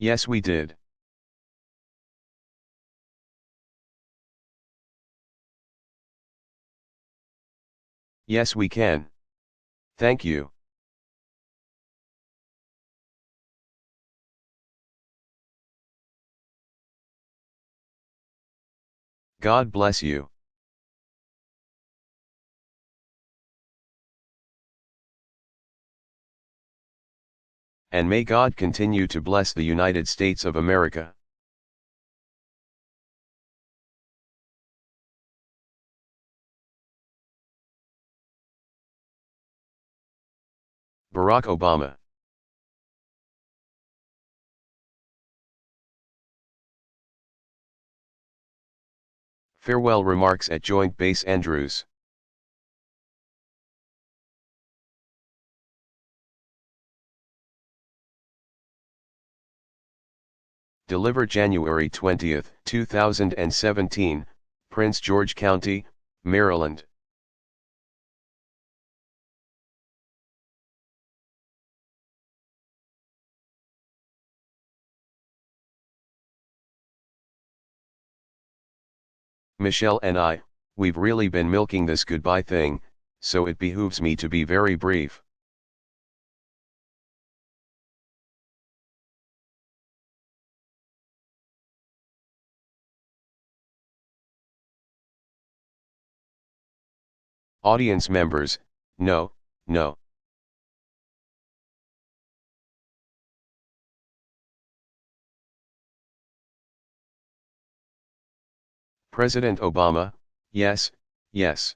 Yes, we did. Yes, we can. Thank you. God bless you. And may God continue to bless the United States of America. Barack Obama. Farewell remarks at Joint Base Andrews. Delivered January 20, 2017, Prince George County, Maryland. Michelle and we've really been milking this goodbye thing, so it behooves me to be very brief. Audience members, no, no. President Obama, yes, yes.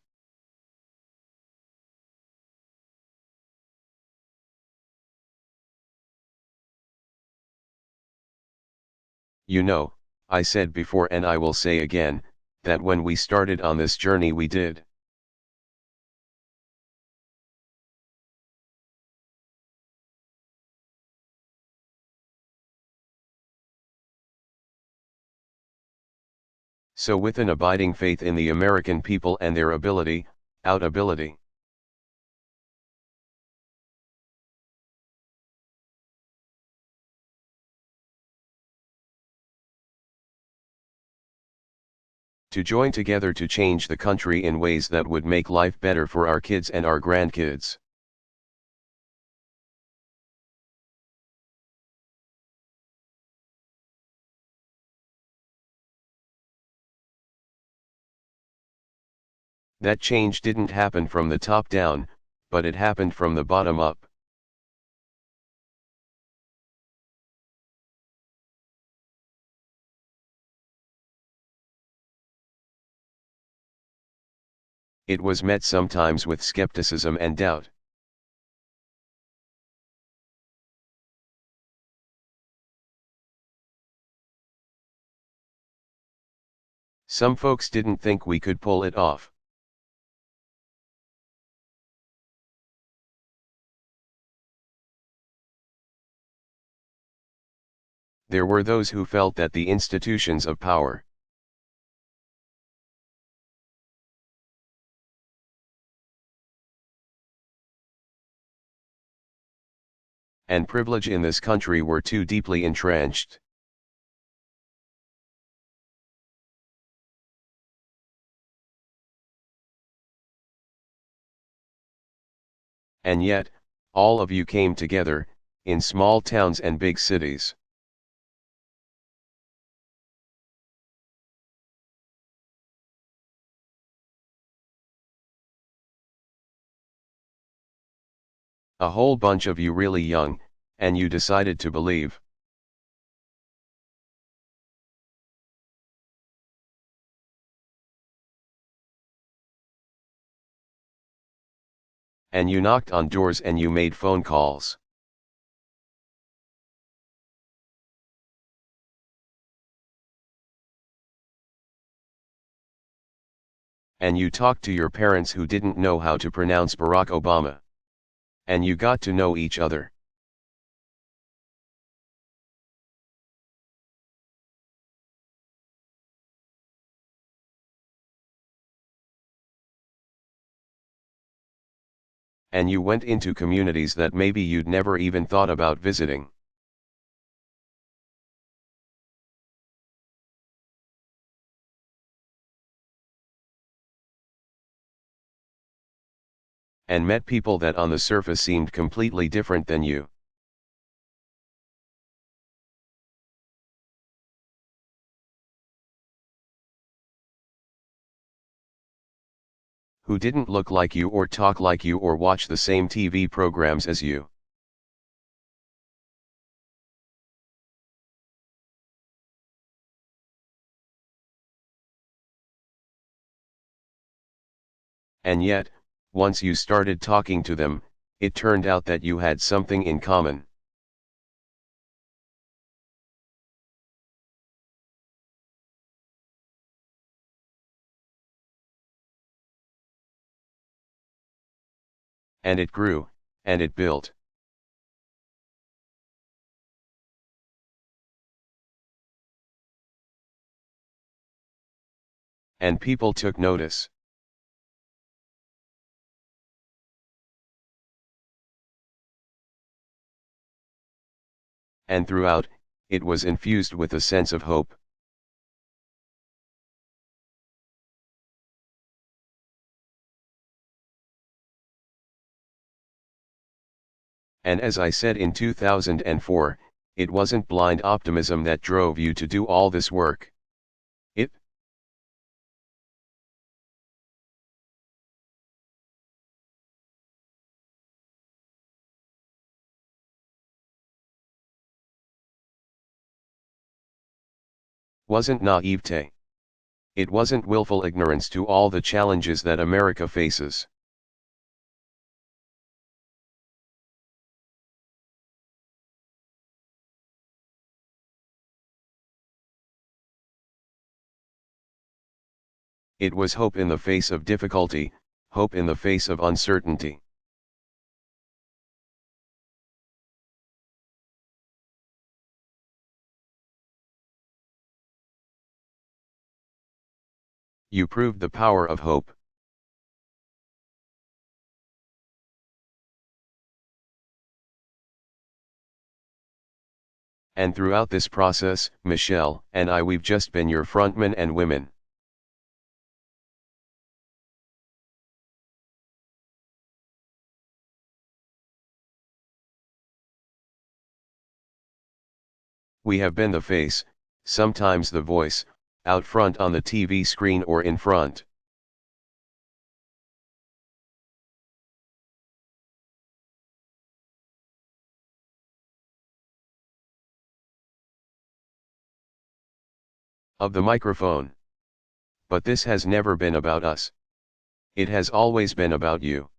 You know, I said before and I will say again, that when we started on this journey we did. So with an abiding faith in the American people and their ability, ability. To join together to change the country in ways that would make life better for our kids and our grandkids. That change didn't happen from the top down, but it happened from the bottom up. It was met sometimes with skepticism and doubt. Some folks didn't think we could pull it off. There were those who felt that the institutions of power and privilege in this country were too deeply entrenched. And yet, all of you came together, in small towns and big cities. A whole bunch of you really young, and you decided to believe. And you knocked on doors and you made phone calls. And you talked to your parents who didn't know how to pronounce Barack Obama. And you got to know each other. And you went into communities that maybe you'd never even thought about visiting. and met people that on the surface seemed completely different than you. Who didn't look like you or talk like you or watch the same TV programs as you. And yet, once you started talking to them, it turned out that you had something in common. And it grew, and it built. And people took notice. And throughout, it was infused with a sense of hope. And as I said in 2004, it wasn't blind optimism that drove you to do all this work. It wasn't naivete. It wasn't willful ignorance to all the challenges that America faces. It was hope in the face of difficulty, hope in the face of uncertainty. You proved the power of hope. And throughout this process, Michelle and we've just been your frontmen and women. We have been the face, sometimes the voice, out front on the TV screen or in front. Of the microphone. But this has never been about us. It has always been about you.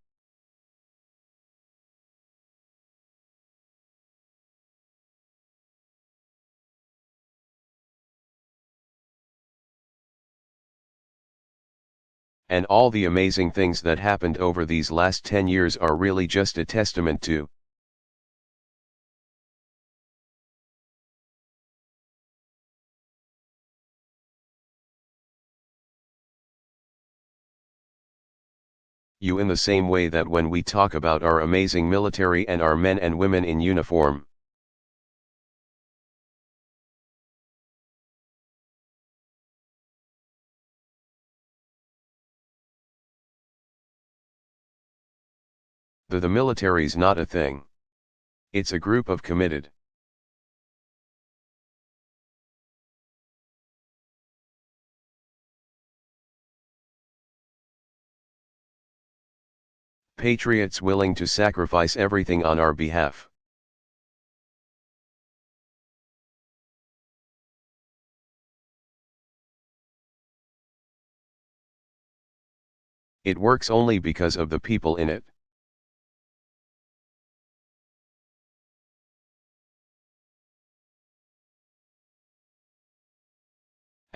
And all the amazing things that happened over these last 10 years are really just a testament to you, in the same way that when we talk about our amazing military and our men and women in uniform, the military's not a thing. It's a group of committed. Patriots willing to sacrifice everything on our behalf. It works only because of the people in it.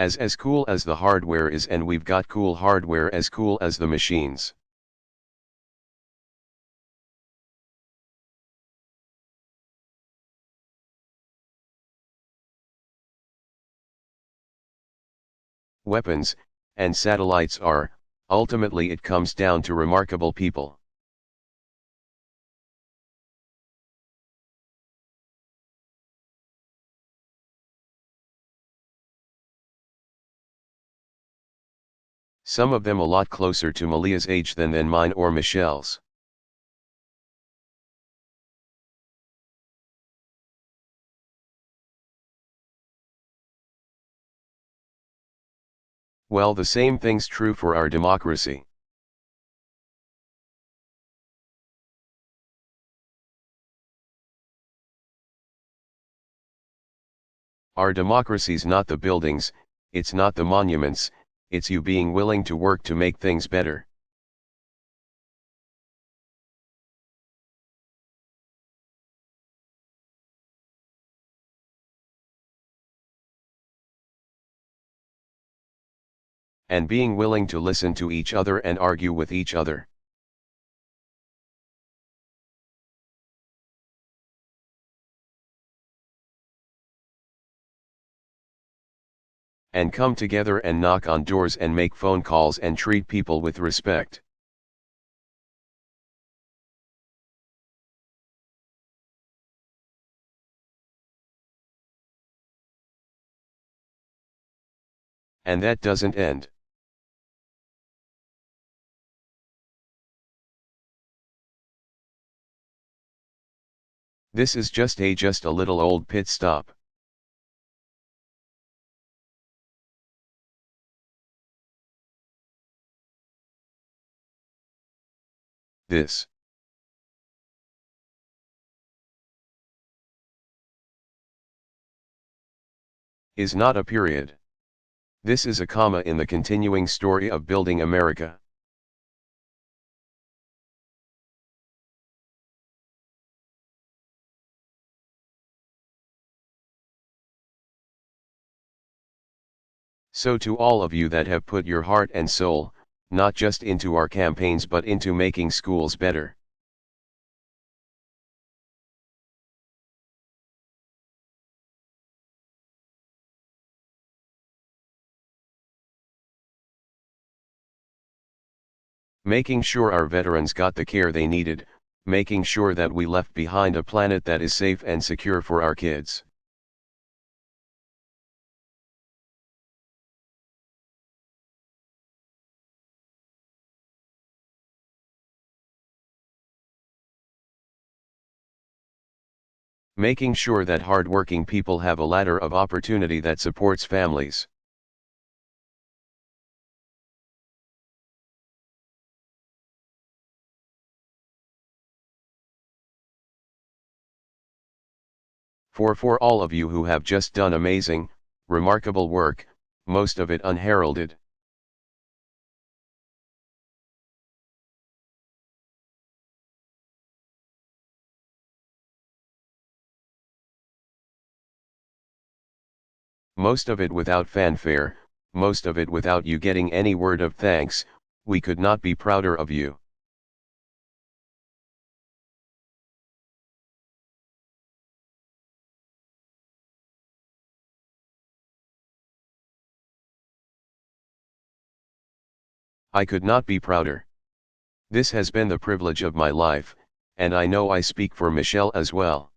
As cool as the hardware is, and we've got cool hardware as cool as the machines. Weapons, and satellites are, ultimately it comes down to remarkable people. Some of them a lot closer to Malia's age than mine or Michelle's. Well, the same thing's true for our democracy. Our democracy's not the buildings, it's not the monuments, it's you being willing to work to make things better. And being willing to listen to each other and argue with each other. And come together and knock on doors and make phone calls and treat people with respect. And that doesn't end. This is just a little old pit stop. This is not a period. This is a comma in the continuing story of building America. So to all of you that have put your heart and soul, not just into our campaigns but into making schools better. Making sure our veterans got the care they needed, making sure that we left behind a planet that is safe and secure for our kids. Making sure that hard-working people have a ladder of opportunity that supports families. For all of you who have just done amazing, remarkable work, most of it unheralded. Most of it without fanfare, most of it without you getting any word of thanks, we could not be prouder of you. I could not be prouder. This has been the privilege of my life, and I know I speak for Michelle as well.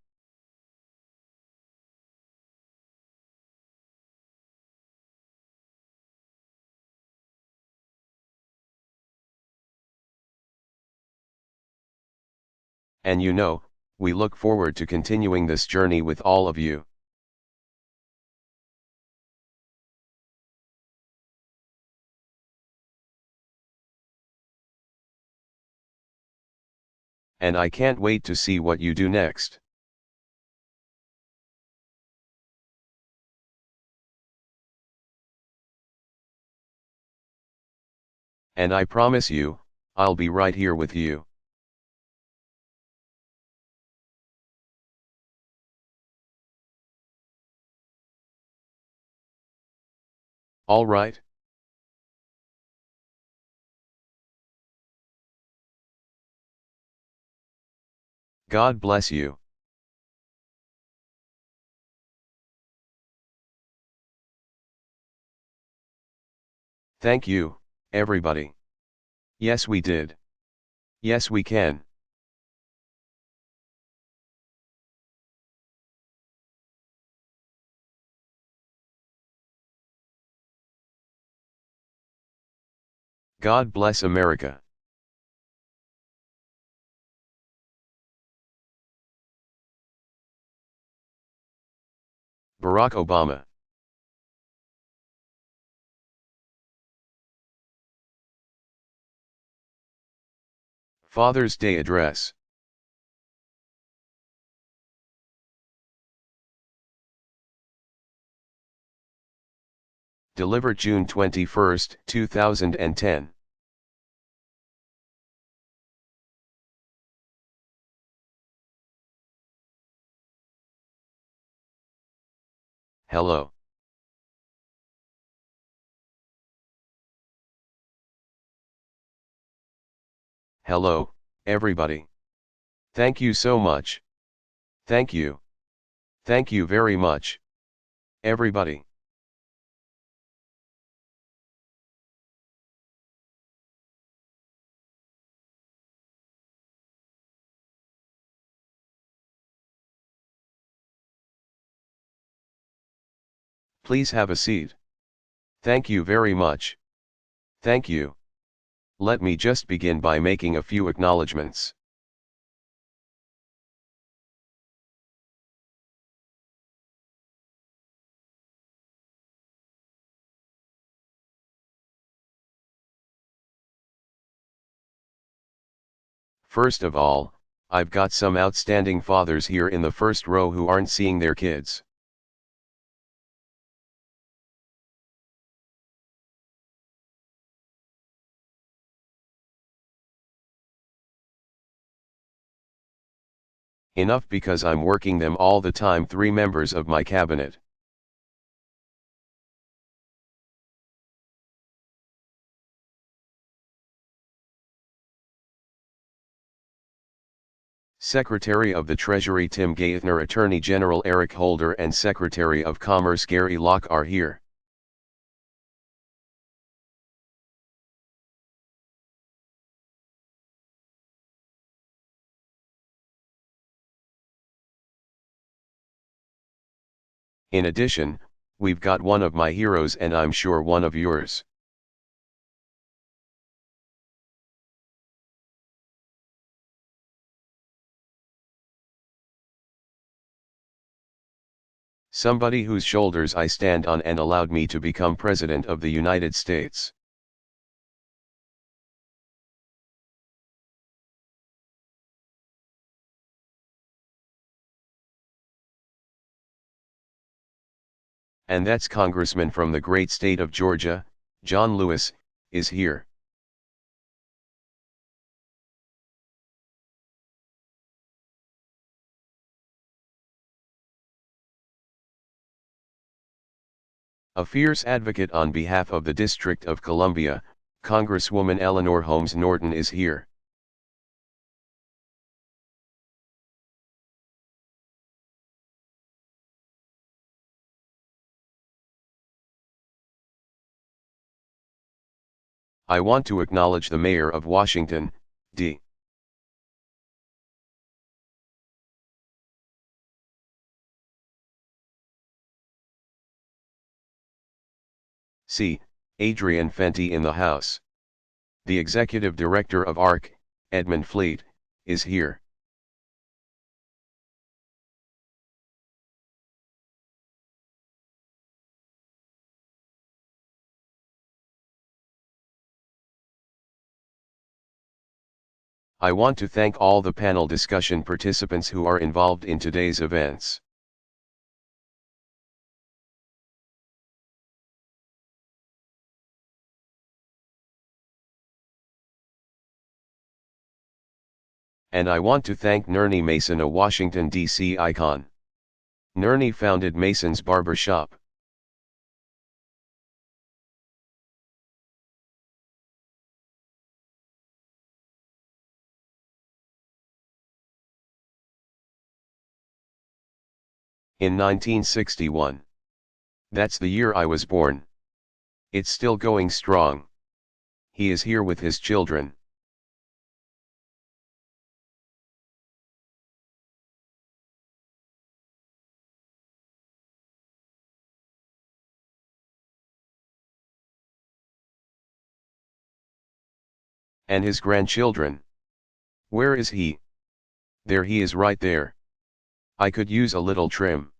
And you know, we look forward to continuing this journey with all of you. And I can't wait to see what you do next. And I promise you, I'll be right here with you. All right? God bless you. Thank you, everybody. Yes, we did. Yes, we can. God bless America. Barack Obama. Father's Day Address. Delivered June 21, 2010. Hello. Hello, everybody. Thank you so much. Thank you. Thank you very much. Everybody. Please have a seat. Thank you very much. Thank you. Let me just begin by making a few acknowledgements. First of all, I've got some outstanding fathers here in the first row who aren't seeing their kids. Enough because I'm working them all the time. 3 members of my cabinet. Secretary of the Treasury Tim Gaithner, Attorney General Eric Holder and Secretary of Commerce Gary Locke are here. In addition, we've got one of my heroes and I'm sure one of yours. Somebody whose shoulders I stand on and allowed me to become President of the United States. And that's Congressman from the great state of Georgia, John Lewis, is here. A fierce advocate on behalf of the District of Columbia, Congresswoman Eleanor Holmes Norton is here. I want to acknowledge the Mayor of Washington, D.C. Adrian Fenty in the House. The Executive Director of ARC, Edmund Fleet, is here. I want to thank all the panel discussion participants who are involved in today's events. And I want to thank Nerney Mason, a Washington, D.C. icon. Nerney founded Mason's Barber Shop. In 1961. That's the year I was born. It's still going strong. He is here with his children. And his grandchildren. Where is he? There he is, right there. I could use a little trim.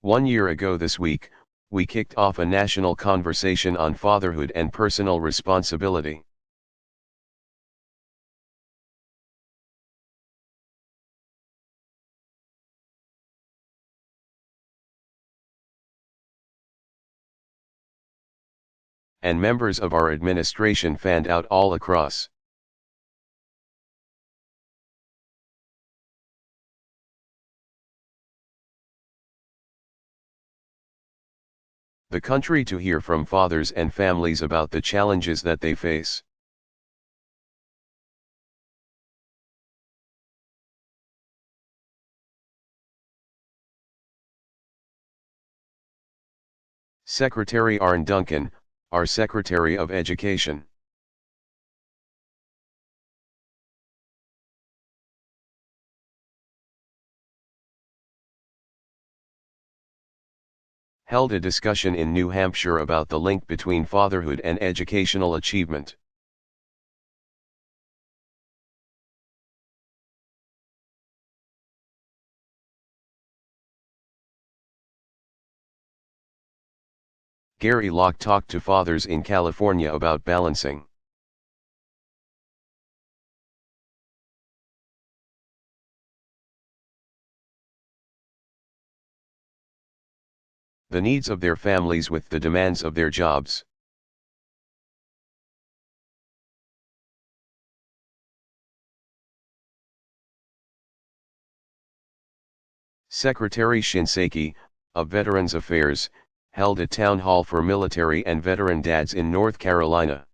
1 year ago this week, we kicked off a national conversation on fatherhood and personal responsibility. And members of our administration fanned out all across. The country to hear from fathers and families about the challenges that they face. Secretary Arne Duncan, our Secretary of Education. Held a discussion in New Hampshire about the link between fatherhood and educational achievement. Gary Locke talked to fathers in California about balancing the needs of their families with the demands of their jobs. Secretary Shinseki, of Veterans Affairs, held a town hall for military and veteran dads in North Carolina.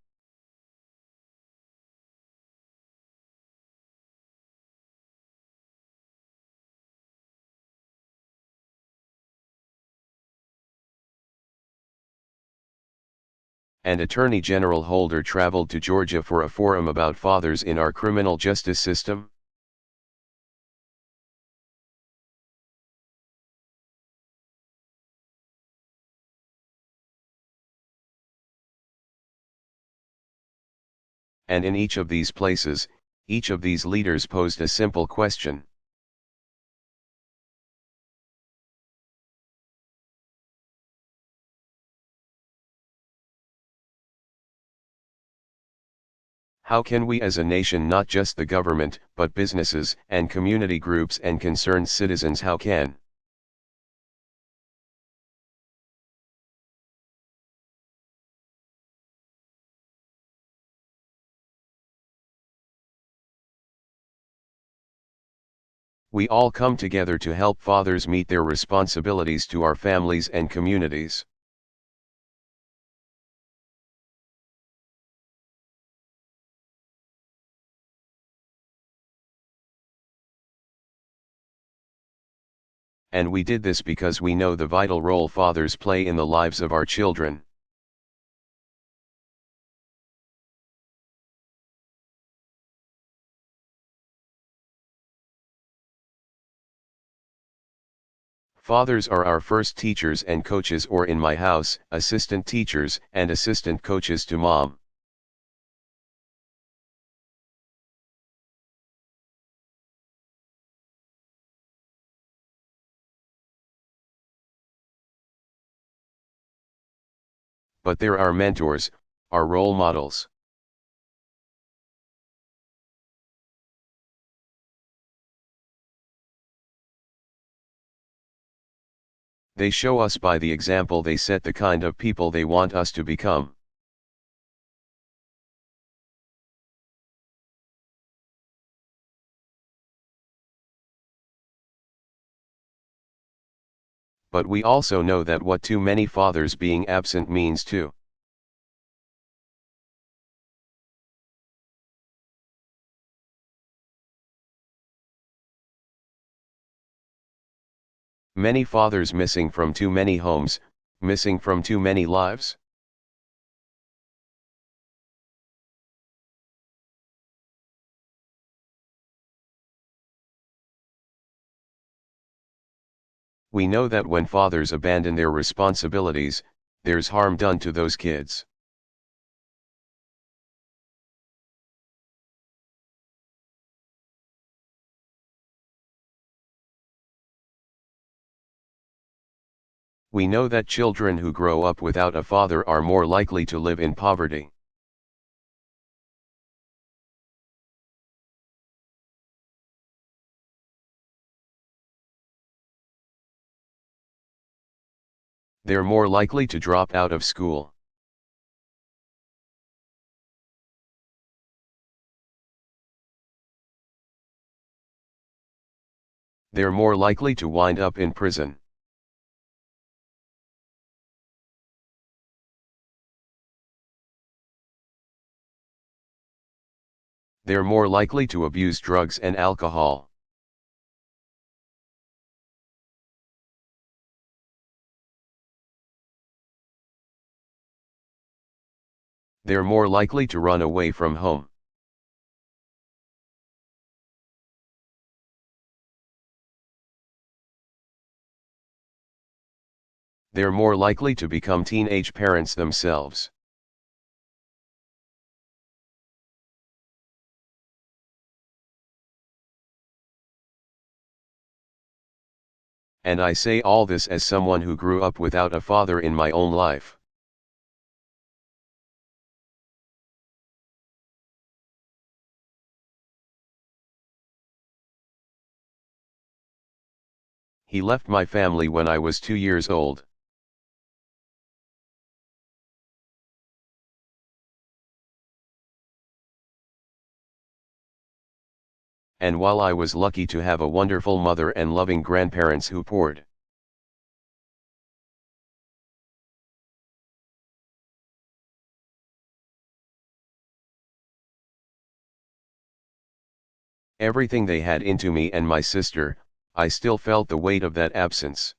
And Attorney General Holder traveled to Georgia for a forum about fathers in our criminal justice system. And in each of these places, each of these leaders posed a simple question. How can we as a nation, not just the government, but businesses and community groups and concerned citizens, how can we all come together to help fathers meet their responsibilities to our families and communities? And we did this because we know the vital role fathers play in the lives of our children. Fathers are our first teachers and coaches, or in my house, assistant teachers and assistant coaches to mom. But they're our mentors, our role models. They show us by the example they set the kind of people they want us to become. But we also know that what too many fathers being absent means too. Many fathers missing from too many homes, missing from too many lives. We know that when fathers abandon their responsibilities, there's harm done to those kids. We know that children who grow up without a father are more likely to live in poverty. They're more likely to drop out of school. They're more likely to wind up in prison. They're more likely to abuse drugs and alcohol. They're more likely to run away from home. They're more likely to become teenage parents themselves. And I say all this as someone who grew up without a father in my own life. He left my family when I was 2 years old. And while I was lucky to have a wonderful mother and loving grandparents who poured everything they had into me and my sister, I still felt the weight of that absence.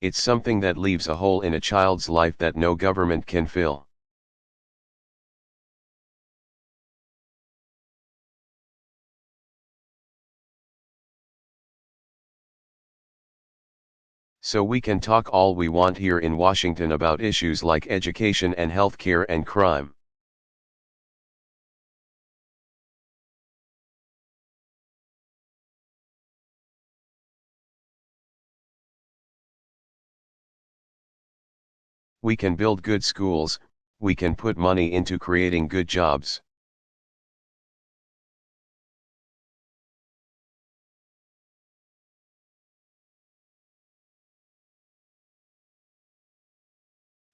It's something that leaves a hole in a child's life that no government can fill. So we can talk all we want here in Washington about issues like education and healthcare and crime. We can build good schools, we can put money into creating good jobs.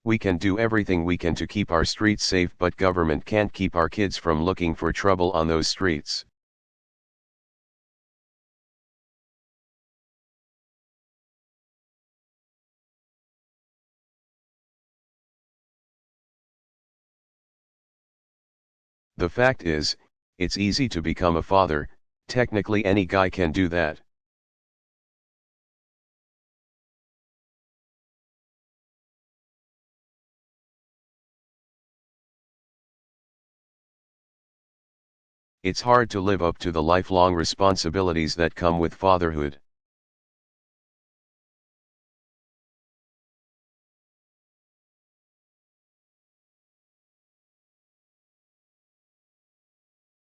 We can do everything we can to keep our streets safe, but government can't keep our kids from looking for trouble on those streets. The fact is, it's easy to become a father, technically any guy can do that. It's hard to live up to the lifelong responsibilities that come with fatherhood.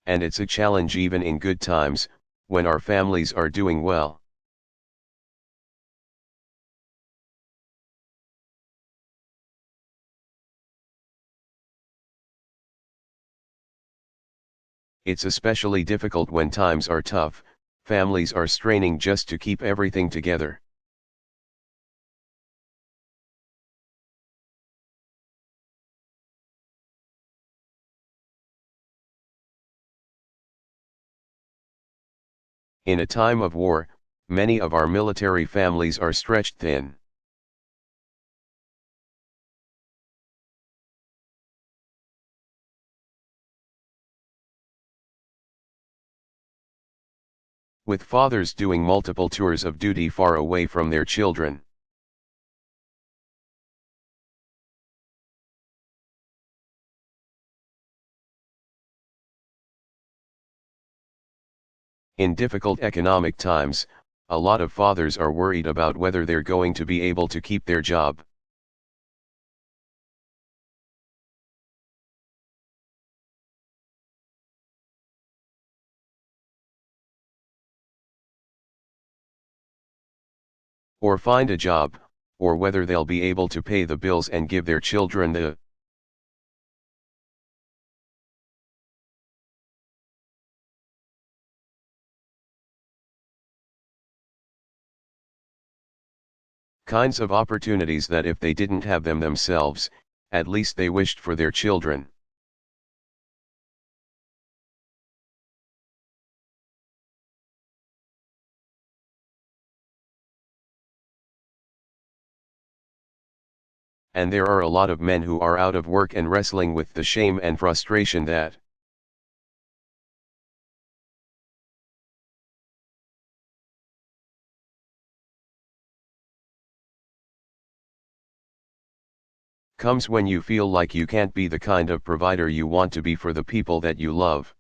And it's a challenge even in good times, when our families are doing well. It's especially difficult when times are tough, families are straining just to keep everything together. In a time of war, many of our military families are stretched thin. With fathers doing multiple tours of duty far away from their children. In difficult economic times, a lot of fathers are worried about whether they're going to be able to keep their job. or find a job, or whether they'll be able to pay the bills and give their children the kinds of opportunities that if they didn't have them themselves, at least they wished for their children. And there are a lot of men who are out of work and wrestling with the shame and frustration that comes when you feel like you can't be the kind of provider you want to be for the people that you love.